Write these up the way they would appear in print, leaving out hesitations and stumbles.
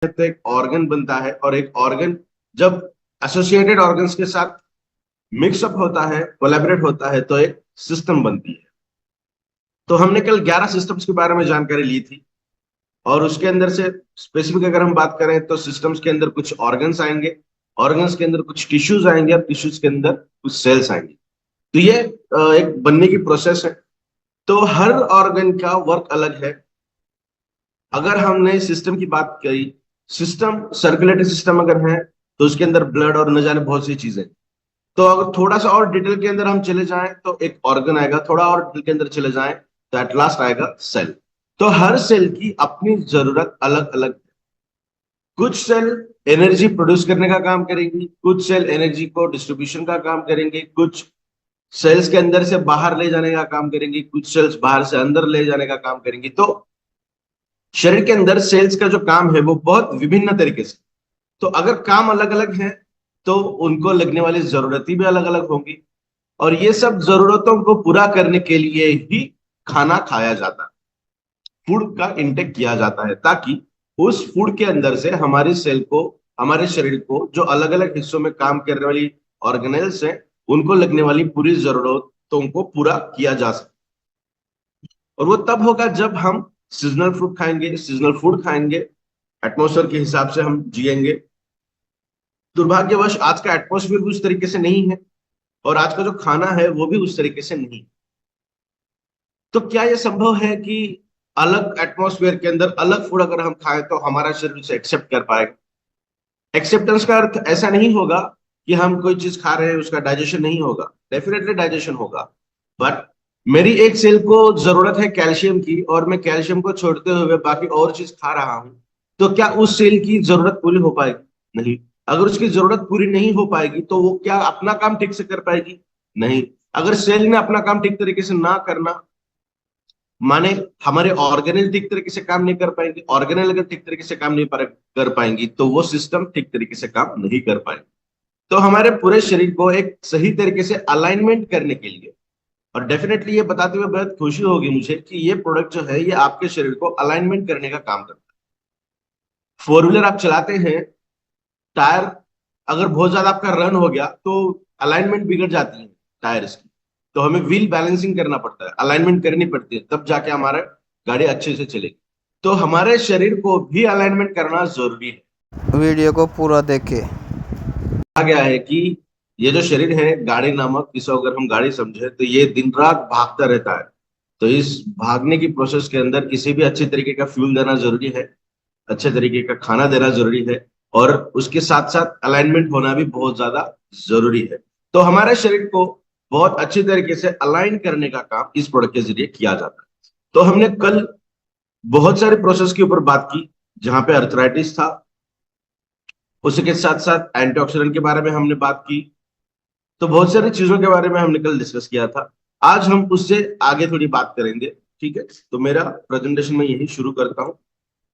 तो एक ऑर्गन बनता है, और एक ऑर्गन जब एसोसिएटेड ऑर्गन्स के साथ मिक्सअप होता है, कोलैबोरेट होता है, तो एक सिस्टम बनती है। तो हमने कल 11 सिस्टम्स के बारे में जानकारी ली थी, और उसके अंदर से स्पेसिफिक अगर हम बात करें तो सिस्टम्स के अंदर कुछ ऑर्गन्स आएंगे, ऑर्गन्स के अंदर कुछ टिश्यूज आएंगे, और टिश्यूज के अंदर कुछ सेल्स आएंगे। तो ये एक बनने की प्रोसेस है। तो हर ऑर्गन का वर्क अलग है। अगर हमने सिस्टम की बात करी, सिस्टम सर्कुलेटरी सिस्टम अगर है, तो उसके अंदर ब्लड और न जाने बहुत सी चीजें। तो अगर थोड़ा सा और डिटेल के अंदर हम चले जाएं तो एक ऑर्गन आएगा, थोड़ा और डिटेल के अंदर चले जाएं तो एट लास्ट आएगा सेल। तो हर सेल की अपनी जरूरत अलग अलग। कुछ सेल एनर्जी प्रोड्यूस करने का काम करेंगी, कुछ सेल एनर्जी को डिस्ट्रीब्यूशन का काम करेंगे, कुछ सेल्स के अंदर से बाहर ले जाने का काम करेंगी, कुछ सेल्स बाहर से अंदर ले जाने का काम करेंगी। तो शरीर के अंदर सेल्स का जो काम है वो बहुत विभिन्न तरीके से। तो अगर काम अलग अलग है तो उनको लगने वाली जरूरतें भी अलग अलग होंगी, और ये सब जरूरतों को पूरा करने के लिए ही खाना खाया जाता है, फूड का इंटेक किया जाता है, ताकि उस फूड के अंदर से हमारे सेल को, हमारे शरीर को जो अलग अलग हिस्सों में काम करने वाली ऑर्गेनेल्स हैं, उनको लगने वाली पूरी जरूरतों को पूरा किया जा सके। और वो तब होगा जब हम सीजनल फ्रूट खाएंगे, सीजनल फूड खाएंगे, एटमोसफेयर के हिसाब से हम जिएंगे। दुर्भाग्यवश आज का एटमोसफियर भी उस तरीके से नहीं है, और आज का जो खाना है वो भी उस तरीके से नहीं। तो क्या यह संभव है कि अलग एटमॉस्फेयर के अंदर अलग फूड अगर हम खाएं तो हमारा शरीर उसे एक्सेप्ट कर पाएगा? एक्सेप्टेंस का अर्थ ऐसा नहीं होगा कि हम कोई चीज खा रहे हैं उसका डाइजेशन नहीं होगा, डेफिनेटली डाइजेशन होगा। बट मेरी एक सेल को जरूरत है कैल्शियम की, और मैं कैल्शियम को छोड़ते हुए बाकी और चीज खा रहा हूं, तो क्या उस सेल की जरूरत पूरी हो पाएगी? नहीं। अगर उसकी जरूरत पूरी नहीं हो पाएगी तो वो क्या अपना काम ठीक से कर पाएगी? नहीं। अगर सेल ने अपना काम ठीक तरीके से ना करना, माने हमारे ऑर्गेनल ठीक तरीके से काम नहीं कर पाएंगे, ऑर्गेनल अगर ठीक तरीके से काम नहीं कर पाएंगी तो वो सिस्टम ठीक तरीके से काम नहीं कर पाएंगे। तो हमारे पूरे शरीर को एक सही तरीके से अलाइनमेंट करने के लिए, और डेफिनेटली ये बताते हुए बहुत खुशी होगी मुझे कि ये प्रोडक्ट जो है ये आपके शरीर को अलाइनमेंट करने का काम करता है। फोर व्हीलर आप चलाते हैं, टायर अगर बहुत ज्यादा आपका रन हो गया तो अलाइनमेंट बिगड़ जाती है टायर्स की। तो हमें व्हील बैलेंसिंग करना पड़ता है, अलाइनमेंट करनी पड़ती है, तब जाके हमारा गाड़ी अच्छे से चलेगी। तो हमारे शरीर को भी अलाइनमेंट करना जरूरी है। वीडियो को पूरा देखें। कहा गया है कि ये जो शरीर है गाड़ी नामक, इसको अगर हम गाड़ी समझे तो ये दिन रात भागता रहता है। तो इस भागने की प्रोसेस के अंदर किसी भी अच्छे तरीके का फ्यूल देना जरूरी है, अच्छे तरीके का खाना देना जरूरी है, और उसके साथ साथ अलाइनमेंट होना भी बहुत ज्यादा जरूरी है। तो हमारे शरीर को बहुत अच्छे तरीके से अलाइन करने का काम इस प्रोडक्ट के जरिए किया जाता है। तो हमने कल बहुत सारे प्रोसेस के ऊपर बात की, जहां पे अर्थराइटिस था, उसके साथ साथ एंटीऑक्सीडेंट के बारे में हमने बात की। तो बहुत सारी चीजों के बारे में हमने कल डिस्कस किया था। आज हम उससे आगे थोड़ी बात करेंगे। ठीक है, तो मेरा प्रेजेंटेशन में यही शुरू करता हूँ।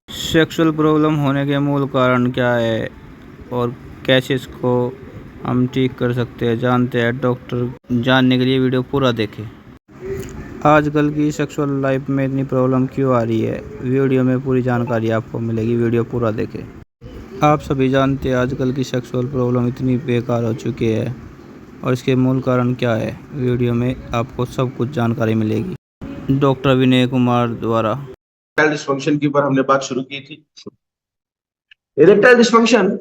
सेक्सुअल प्रॉब्लम होने के मूल कारण क्या है और कैसे इसको हम ठीक कर सकते हैं, जानते हैं डॉक्टर। जानने के लिए वीडियो पूरा देखें। आजकल की सेक्सुअल लाइफ में इतनी प्रॉब्लम क्यों आ रही है, वीडियो में पूरी जानकारी आपको मिलेगी, वीडियो पूरा देखें। आप सभी जानते हैं आजकल की सेक्सुअल प्रॉब्लम इतनी बेकार हो चुकी है, और इसके मूल कारण क्या है, वीडियो में आपको सब कुछ जानकारी मिलेगी डॉक्टर विनय कुमार द्वारा। इरेक्टाइल डिस्फंक्शन के ऊपर हमने बात शुरू की थी। इरेक्टाइल डिस्फंक्शन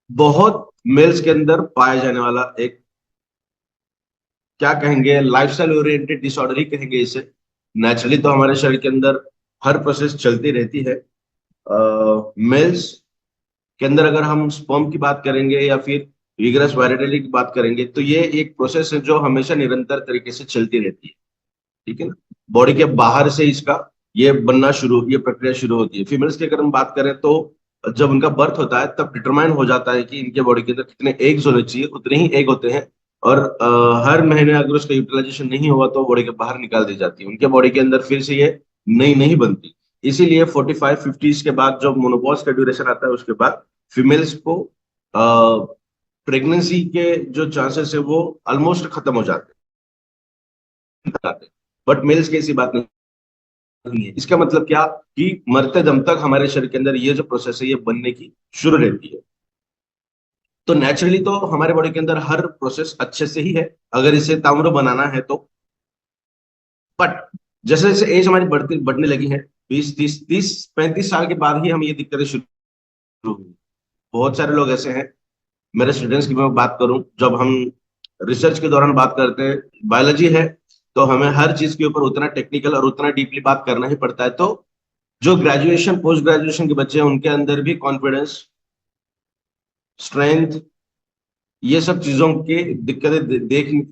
बहुत मेल्स के अंदर पाया जाने वाला एक, क्या कहेंगे, लाइफस्टाइल ओरिएंटेड डिसऑर्डर ही कहेंगे इसे। नेचुरली तो हमारे शरीर के अंदर हर प्रोसेस चलती रहती है। मेल्स के अंदर अगर हम स्पर्म की बात करेंगे या फिर विगरस वायरेटिलिटी की बात करेंगे, तो ये एक प्रोसेस है जो हमेशा निरंतर तरीके से चलती रहती है। ठीक है ना? बॉडी के बाहर से इसका ये बनना शुरू, ये प्रक्रिया शुरू होती है। फीमेल्स की अगर हम बात करें तो जब उनका बर्थ होता है तब डिटरमाइन हो जाता है कि इनके बॉडी के अंदर कितने एग्स होने चाहिए, उतने ही एग होते हैं। और हर महीने अगर उसका यूटिलाइजेशन नहीं हुआ तो बॉडी के बाहर निकाल दी जाती है, उनके बॉडी के अंदर फिर से ये नई नहीं बनती। इसीलिए 45-50 के बाद जब मोनोपॉज का ड्यूरेशन आता है उसके बाद फीमेल्स को प्रेगनेंसी के जो चांसेस है वो ऑलमोस्ट खत्म हो जाते हैं। बट मेल्स की ऐसी बात नहीं नहीं है। इसका मतलब क्या कि मरते दम तक हमारे शरीर के अंदर ये जो प्रोसेस है ये बनने की शुरू रहती है। तो नेचुरली तो हमारे बॉडी के अंदर हर प्रोसेस अच्छे से ही है, अगर इसे ताम्र बनाना है तो। बट जैसे जैसे एज हमारी बढ़ने लगी है, 20 30 30 35 साल के बाद ही हम ये दिक्कतें शुरू हुई। बहुत सारे लोग ऐसे हैं, मेरे स्टूडेंट्स की मैं बात करूं, जब हम रिसर्च के दौरान बात करते हैं, बायोलॉजी है तो हमें हर चीज के ऊपर उतना टेक्निकल और उतना डीपली बात करना ही पड़ता है। तो जो ग्रेजुएशन पोस्ट ग्रेजुएशन के बच्चे हैं उनके अंदर भी कॉन्फिडेंस, स्ट्रेंथ, ये सब चीजों की दिक्कतें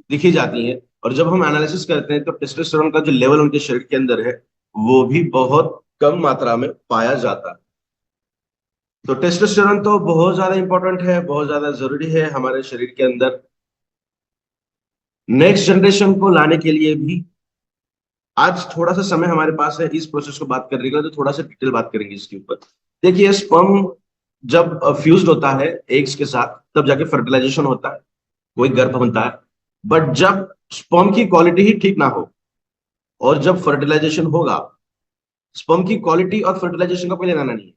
दिखी जाती हैं। और जब हम एनालिसिस करते हैं तो टेस्टोस्टेरोन का जो लेवल उनके शरीर के अंदर है वो भी बहुत कम मात्रा में पाया जाता है। तो टेस्टोस्टेरोन तो बहुत ज्यादा इंपॉर्टेंट है, बहुत ज्यादा जरूरी है हमारे शरीर के अंदर। नेक्स्ट जनरेशन को लाने के लिए भी आज थोड़ा सा समय हमारे पास है इस प्रोसेस को बात करने के लिए, तो थोड़ा सा डिटेल बात करेंगे इसके ऊपर। देखिए, स्पर्म जब फ्यूज्ड होता है एग्स के साथ तब जाके फर्टिलाइजेशन होता है, कोई गर्भ बनता है। बट जब स्पर्म की क्वालिटी ही ठीक ना हो और जब फर्टिलाइजेशन होगा, स्पर्म की क्वालिटी और फर्टिलाइजेशन का कोई लेना नहीं है,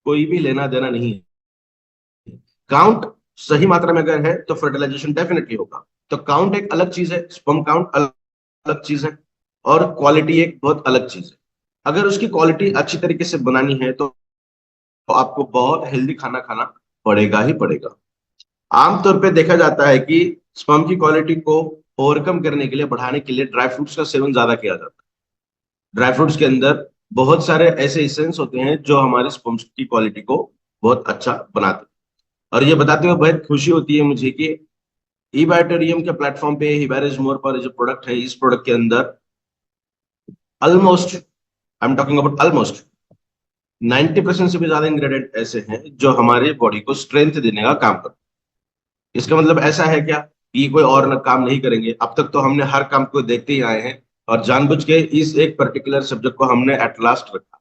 कोई भी लेना देना नहीं है। काउंट सही मात्रा में अगर है तो फर्टिलाइजेशन डेफिनेटली होगा। तो काउंट एक अलग चीज है, स्पर्म काउंट अलग अलग चीज है, और क्वालिटी एक बहुत अलग चीज है। अगर उसकी क्वालिटी अच्छी तरीके से बनानी है तो आपको बहुत हेल्दी खाना खाना पड़ेगा ही पड़ेगा। आमतौर पे देखा जाता है कि स्पर्म की क्वालिटी को ओवरकम करने के लिए, बढ़ाने के लिए ड्राई फ्रूट्स का सेवन ज्यादा किया जाता है। ड्राई फ्रूट्स के अंदर बहुत सारे ऐसे एसेंस होते हैं जो हमारे स्पर्म की क्वालिटी को बहुत अच्छा बनाते हैं। और ये बताते हुए बहुत खुशी होती है मुझे कि ईबैटोरियम के प्लेटफॉर्म पे हिबारिज मोर पर जो प्रोडक्ट है, इस प्रोडक्ट के अंदर almost, I am talking about almost 90% से भी ज्यादा इंग्रेडिएंट ऐसे हैं जो हमारे बॉडी को स्ट्रेंथ देने का काम करते हैं। इसका मतलब ऐसा है क्या कि कोई और न काम नहीं करेंगे? अब तक तो हमने हर काम को देखते ही आए हैं और जानबूझ के इस एक पर्टिकुलर सब्जेक्ट को हमने एट लास्ट रखा,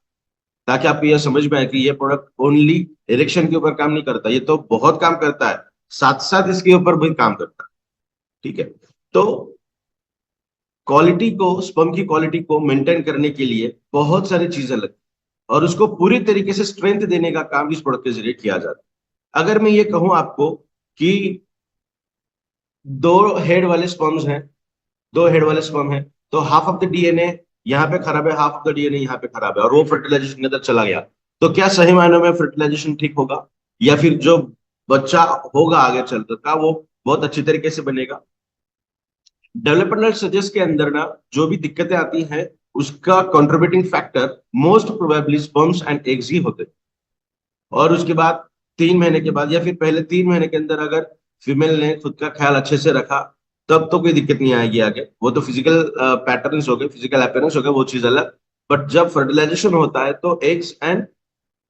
ताकि आपको यह समझ में आए कि ये प्रोडक्ट ओनली इरेक्शन के ऊपर काम नहीं करता, ये तो बहुत काम करता है, साथ साथ इसके ऊपर भी काम करता है। ठीक है। तो क्वालिटी को, स्पर्म की क्वालिटी को मेंटेन करने के लिए बहुत सारी चीजें लगती हैं और उसको पूरी तरीके से स्ट्रेंथ देने का काम इस प्रोडक्ट के जरिए किया जाता है। अगर मैं ये कहूं आपको कि दो हेड वाले स्पर्म्स हैं, दो हेड वाले स्पर्म हैं, तो हाफ ऑफ द डीएनए यहाँ पे खराब है, हाफ ऑफ द डीएनए यहाँ पे खराब है, और वो फर्टिलाइजेशन के अंदर चला गया, तो क्या सही मायनों में फर्टिलाइजेशन ठीक होगा? या फिर जो बच्चा होगा आगे चलकर का वो बहुत अच्छी तरीके से बनेगा? डेवलपमेंटल स्टेजेस के अंदर ना जो भी दिक्कतें आती हैं उसका contributing factor most probably sperms and eggs ही होते हैं। और उसके बाद 3 महीने के बाद या फिर पहले 3 महीने के अंदर अगर फीमेल ने खुद का ख्याल अच्छे से रखा तब तो कोई दिक्कत नहीं आएगी आगे, वो तो फिजिकल पैटर्न्स हो गए, फिजिकल अपीयरेंस हो गए, वो चीज अलग। बट जब फर्टिलाइजेशन होता है तो एग्स एंड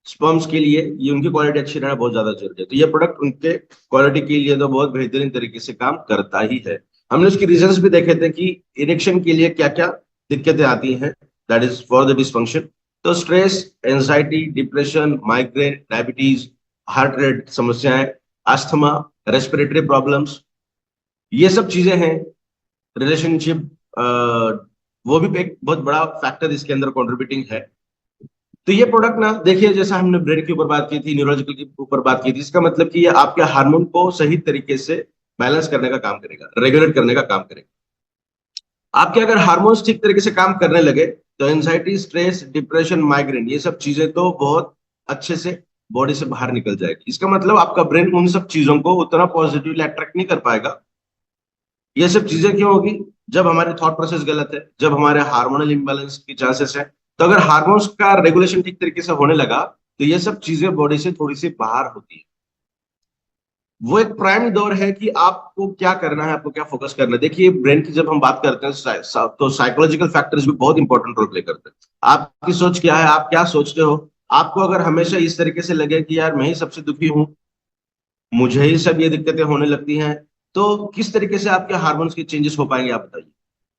स्पर्म्स के लिए ये उनकी क्वालिटी अच्छी रहना बहुत ज्यादा जरूरी है। तो ये प्रोडक्ट उनके क्वालिटी के लिए तो बहुत बेहतरीन तरीके से काम करता ही है। हमने उसकी रीजंस भी देखे थे कि इरेक्शन के लिए क्या क्या दिक्कतें आती हैं, that is for the dysfunction. तो stress, anxiety, depression, migraine, diabetes, heart rate समस्याएं, अस्थमा, रेस्पिरेटरी प्रॉब्लम्स, ये सब चीजें हैं। रिलेशनशिप, वो भी एक बहुत बड़ा फैक्टर इसके अंदर कंट्रीब्यूटिंग है। तो ये प्रोडक्ट ना, देखिए जैसा हमने ब्रेन के ऊपर बात की थी, न्यूरोलॉजिकल के ऊपर बात की थी, इसका मतलब कि ये आपके हार्मोन को सही तरीके से बैलेंस करने का काम करेगा, रेगुलेट करने का काम करेगा। आपके अगर हार्मोन्स ठीक तरीके से काम करने लगे तो एंजाइटी, स्ट्रेस, डिप्रेशन, माइग्रेन, ये सब चीजें तो बहुत अच्छे से बॉडी से बाहर निकल जाएगी। इसका मतलब आपका ब्रेन उन सब चीजों को उतना पॉजिटिवली अट्रैक्ट नहीं कर पाएगा। ये सब चीजें क्यों होगी? जब हमारे थॉट प्रोसेस गलत है, जब हमारे हार्मोनल इम्बैलेंस की चांसेस है। तो अगर हार्मोन्स का रेगुलेशन ठीक तरीके से होने लगा तो ये सब चीजें बॉडी से थोड़ी सी बाहर होती है। वो एक प्राइम दौर है कि आपको क्या करना है, आपको क्या फोकस करना है। देखिए, ब्रेन की जब हम बात करते हैं तो साइकोलॉजिकल फैक्टर्स भी बहुत इंपॉर्टेंट रोल प्ले करते हैं। आपकी सोच क्या है, आप क्या सोचते हो? आपको अगर हमेशा इस तरीके से लगे कि यार मैं ही सबसे दुखी हूं, मुझे ही सब ये दिक्कतें होने लगती हैं, तो किस तरीके से आपके हार्मोन्स के चेंजेस हो पाएंगे, आप बताइए।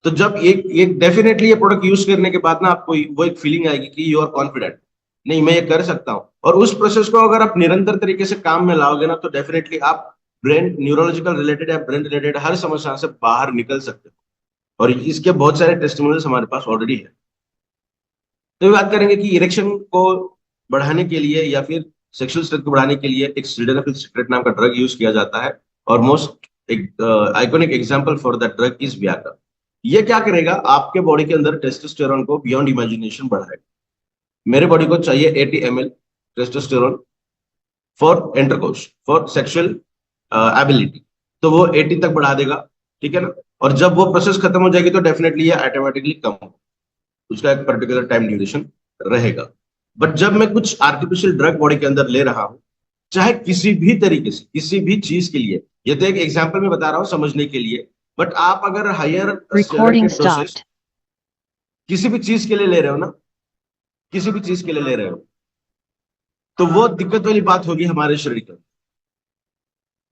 तो जब एक एक डेफिनेटली ये प्रोडक्ट यूज करने के बाद ना आपको वो एक फीलिंग आएगी कि यू आर कॉन्फिडेंट, नहीं मैं ये कर सकता हूँ। और उस प्रोसेस को अगर आप निरंतर तरीके से काम में लाओगे ना तो डेफिनेटली आप ब्रेन न्यूरोलॉजिकल रिलेटेड या ब्रेन रिलेटेड हर समस्या से बाहर निकल सकते हो। और इसके बहुत सारे टेस्टिमोनियल्स हमारे पास ऑलरेडी है। तो ये बात करेंगे कि इरेक्शन को बढ़ाने के लिए या फिर सेक्सुअल स्ट्रेंथ को बढ़ाने के लिए एक सिल्डेनाफिल सिट्रेट नाम का ड्रग यूज किया जाता है, और मोस्ट एक iconic example for that drug is Viagra. ये क्या करेगा, आपके बॉडी के अंदर टेस्टोस्टेरोन को बियॉन्ड इमेजिनेशन बढ़ाएगा। मेरे बॉडी को चाहिए 80 ml testosterone for intercourse, for sexual ability, तो वो 80 तक बढ़ा देगा, ठीक है ना। और जब वो प्रोसेस खत्म हो जाएगी तो डेफिनेटली ये ऑटोमेटिकली कम हो, उसका एक पर्टिकुलर टाइम ड्यूरेशन रहेगा। बट जब मैं कुछ आर्टिफिशियल ड्रग बॉडी के अंदर ले रहा हूं, चाहे किसी भी तरीके से किसी भी चीज के लिए, ये तो एक एग्जांपल में बता रहा हूं समझने के लिए, बट आप अगर हायर Recording प्रोसेस stopped. किसी भी चीज के लिए ले रहे हो ना, किसी भी चीज के लिए ले रहे हो, तो वो दिक्कत वाली बात होगी हमारे शरीर के।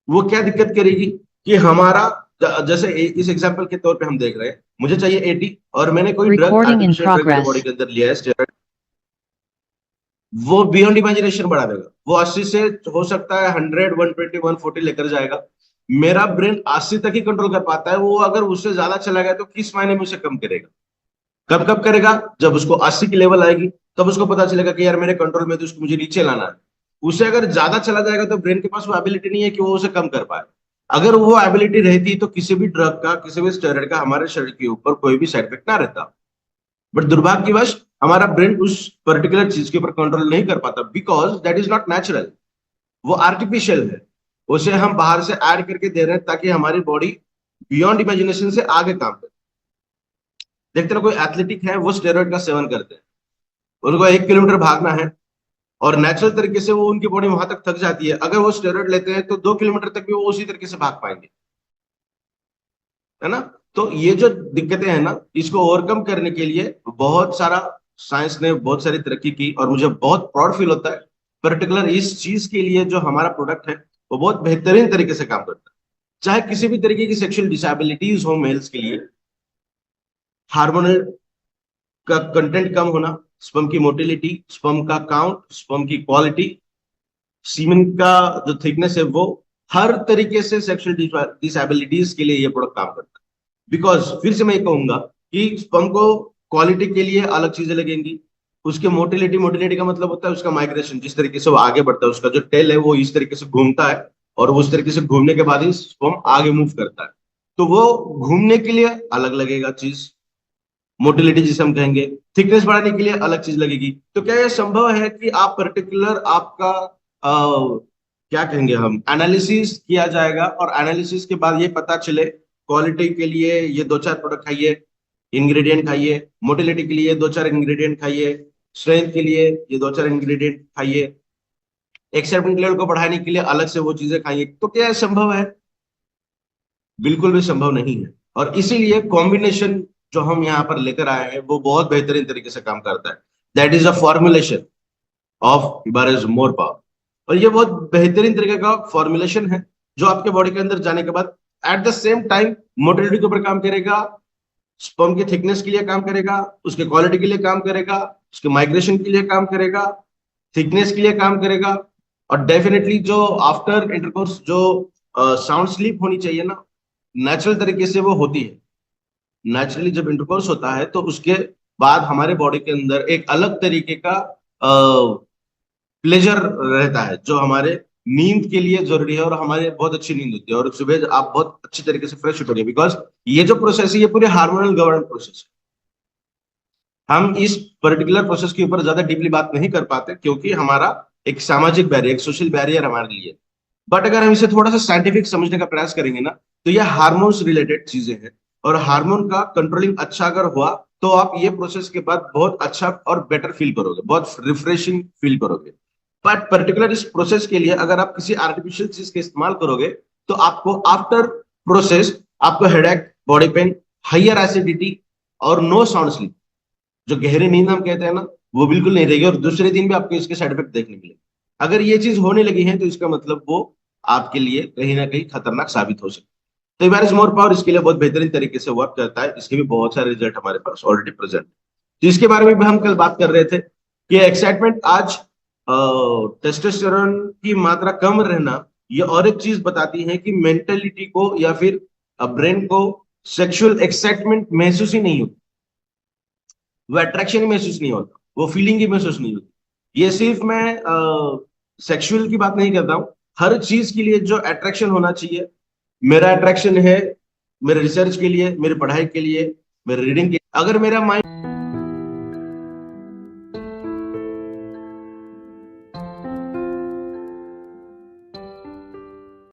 वो क्या दिक्कत करेगी कि हमारा जैसे इस एग्जांपल के तौर पे हम देख रहे हैं, मुझे चाहिए 80 और मैंने कोई drug Recording in artificial drug मेरे progress. बॉडी के अंदर लिया है स्टेरॉइड, वो बियॉन्ड इमेजिनेशन बढ़ा देगा। वो 80 से हो सकता है 100, 120, 140 लेकर जाएगा। मेरा ब्रेन 80 तक ही कंट्रोल कर पाता है, वो अगर उससे ज्यादा चला गया तो किस मायने में उसे कम करेगा। कब कब करेगा, जब उसको 80 की लेवल आएगी तब उसको पता चलेगा कि यार मेरे कंट्रोल में तो उसको मुझे नीचे लाना है। उसे अगर ज्यादा चला जाएगा तो ब्रेन के पास वो एबिलिटी नहीं है कि वो उसे कम कर पाए। अगर वो एबिलिटी रहती तो किसी भी ड्रग का, किसी भी स्टेरॉइड का हमारे शरीर के ऊपर कोई भी साइड इफेक्ट ना रहता। बट दुर्भाग्यवश हमारा ब्रेन उस पर्टिकुलर चीज के ऊपर कंट्रोल नहीं कर पाता, because that is not natural, वो आर्टिफिशियल है। उसे हम बाहर से ऐड करके दे रहे हैं ताकि हमारी बॉडी बियॉन्ड इमेजिनेशन से आगे काम करे। देखते ना, कोई एथलेटिक है वो स्टेरॉइड का सेवन करते हैं, उनको 1 किलोमीटर भागना है और नेचुरल तरीके से वो उनकी बॉडी वहां तक थक जाती है, अगर वो स्टेरॉइड लेते हैं तो 2 किलोमीटर तक भी वो उसी तरीके से भाग पाएंगे, है ना। तो ये जो दिक्कतें हैं ना, इसको ओवरकम करने के लिए बहुत सारा साइंस ने बहुत सारी तरक्की की, और मुझे बहुत प्राउड फील होता है पर्टिकुलर इस चीज के लिए। जो हमारा प्रोडक्ट है वो बहुत बेहतरीन तरीके से काम करता है। चाहे किसी भी तरीके की सेक्सुअल डिसेबिलिटीज हो मेल्स के लिए, हार्मोनल का कंटेंट कम होना, स्पर्म की मोटिलिटी, स्पर्म का काउंट, स्पर्म की क्वालिटी, सीमेन का जो थिकनेस है, वो हर तरीके से सेक्सुअल डिसेबिलिटीज के लिए ये प्रोडक्ट काम करता है। बिकॉज फिर से मैं ये कहूंगा कि स्पर्म को क्वालिटी के लिए अलग चीजें लगेंगी, उसके मोटिलिटी, मोटिलिटी का मतलब होता है उसका माइग्रेशन, जिस तरीके से वो आगे बढ़ता है, उसका जो टेल है वो इस तरीके से घूमता है और उस तरीके से घूमने के बाद ही स्पर्म आगे मूव करता है, तो वो घूमने के लिए अलग लगेगा चीज, मोटिलिटी जिसे हम कहेंगे। थिकनेस बढ़ाने के लिए अलग चीज लगेगी। तो क्या यह संभव है कि आप पर्टिकुलर आपका क्या कहेंगे हम, एनालिसिस किया जाएगा और एनालिसिस के बाद ये पता चले क्वालिटी के लिए ये 2-4 प्रोडक्ट खाइए, इंग्रेडिएंट खाइए, मोटिलिटी के लिए 2-4 इंग्रेडिएंट खाइए, स्ट्रेंथ के लिए ये 2-4 इंग्रेडिएंट खाइए, एक्साइटमेंट लेवल को बढ़ाने के लिए अलग से वो चीजें खाइए, तो क्या संभव है? बिल्कुल भी संभव नहीं है। और इसीलिए कॉम्बिनेशन जो हम यहाँ पर लेकर आए हैं वो बहुत बेहतरीन तरीके से काम करता है। That is a formulation of is more power, और ये बहुत बेहतरीन तरीके का फॉर्मुलेशन है जो आपके बॉडी के अंदर जाने के बाद at the same time motility के ऊपर काम करेगा, स्पर्म की थिकनेस के लिए काम करेगा, उसके क्वालिटी के लिए काम करेगा, उसके माइग्रेशन के लिए काम करेगा, थिकनेस के लिए काम करेगा, और डेफिनेटली जो आफ्टर इंटरकोर्स जो साउंड स्लीप होनी चाहिए ना, नेचुरल तरीके से वो होती है। नेचुरली जब इंटरकोर्स होता है तो उसके बाद हमारे बॉडी के अंदर एक अलग तरीके का प्लेजर रहता है जो हमारे नींद के लिए जरूरी है, और हमारे बहुत अच्छी नींद होती है और सुबह आप बहुत अच्छी तरीके से फ्रेश उठोगे, बिकॉज ये जो प्रोसेस है ये पूरे हार्मोनल गवर्न प्रोसेस है। हम इस पर्टिकुलर प्रोसेस के ऊपर ज्यादा डीपली बात नहीं कर पाते क्योंकि हमारा एक सामाजिक बैरियर, एक सोशल बैरियर हमारे लिए। बट अगर हम इसे थोड़ा सा साइंटिफिक समझने का प्रयास करेंगे ना, तो ये हार्मोन्स रिलेटेड चीजें हैं, और हार्मोन का कंट्रोलिंग अच्छा अगर हुआ तो आप ये प्रोसेस के बाद बहुत अच्छा और बेटर फील करोगे, बहुत रिफ्रेशिंग फील करोगे। बट पर्टिकुलर इस प्रोसेस के लिए अगर आप किसी आर्टिफिशियल चीज का इस्तेमाल करोगे तो आपको आफ्टर प्रोसेस आपको headache, body pain, higher acidity और नो साउंड स्लीप, जो गहरी नींद हम कहते हैं ना, वो बिल्कुल नहीं रहेगी, और दूसरे दिन भी आपको इसके साइड इफेक्ट देखने मिलेंगे। अगर ये चीज होने लगी है तो इसका मतलब वो आपके लिए कहीं ना कहीं खतरनाक साबित हो सकती है। तो इज मोर पावर इसके लिए बहुत बेहतरीन तरीके से वर्क करता है, इसके भी बहुत सारे रिजल्ट हमारे पास ऑलरेडी प्रेजेंट। तो इसके बारे में भी हम कल बात कर रहे थे कि एक्साइटमेंट, आज टेस्टोस्टेरोन की मात्रा कम रहना ये और एक चीज बताती है कि मेंटेलिटी को या फिर ब्रेन को सेक्सुअल एक्साइटमेंट महसूस ही नहीं होती, वो अट्रैक्शन ही महसूस नहीं होता। वो फीलिंग ही महसूस नहीं होती। ये सिर्फ मैं सेक्सुअल की बात नहीं करता हूँ, हर चीज के लिए जो अट्रैक्शन होना चाहिए, मेरा अट्रैक्शन है मेरे रिसर्च के लिए, मेरी पढ़ाई के लिए, मेरे रीडिंग के लिए। अगर मेरा माइंड